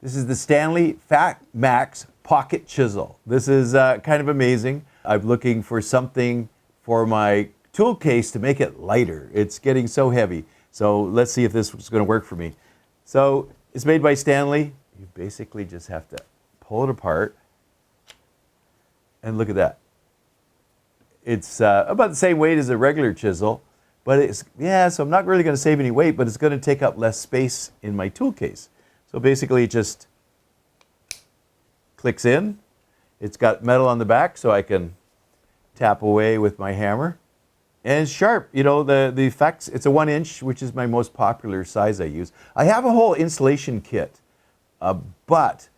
This is the Stanley FatMax pocket chisel. This is kind of amazing. I'm looking for something for my tool case to make it lighter. It's getting so heavy. So let's see if this is going to work for me. So it's made by Stanley. You basically just have to pull it apart. And look at that. It's about the same weight as a regular chisel. But it's, yeah, so I'm not really going to save any weight, but it's going to take up less space in my tool case. So basically it just clicks in. It's got metal on the back so I can tap away with my hammer. And it's sharp. You know, the effects, it's a 1 inch, which is my most popular size I use. I have a whole installation kit, but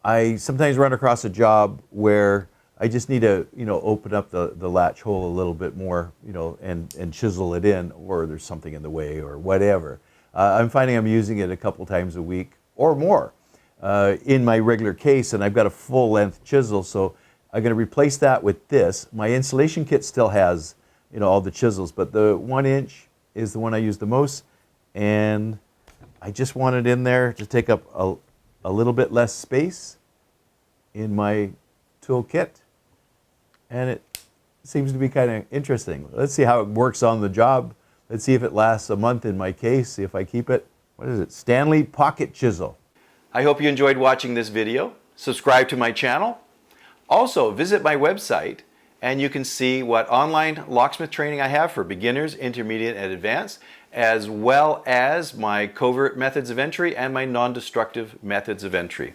I sometimes run across a job where I just need to, you know, open up the latch hole a little bit more, you know, and chisel it in, or there's something in the way or whatever. I'm finding I'm using it a couple times a week or more in my regular case, and I've got a full length chisel, so I'm going to replace that with this. My installation kit still has, you know, all the chisels, but the 1 inch is the one I use the most, and I just want it in there to take up a little bit less space in my tool kit. And it seems to be kind of interesting. Let's see how it works on the job. Let's see if it lasts a month in my case, see if I keep it. What is it? Stanley Pocket Chisel. I hope you enjoyed watching this video. Subscribe to my channel. Also, visit my website and you can see what online locksmith training I have for beginners, intermediate, and advanced, as well as my covert methods of entry and my non-destructive methods of entry.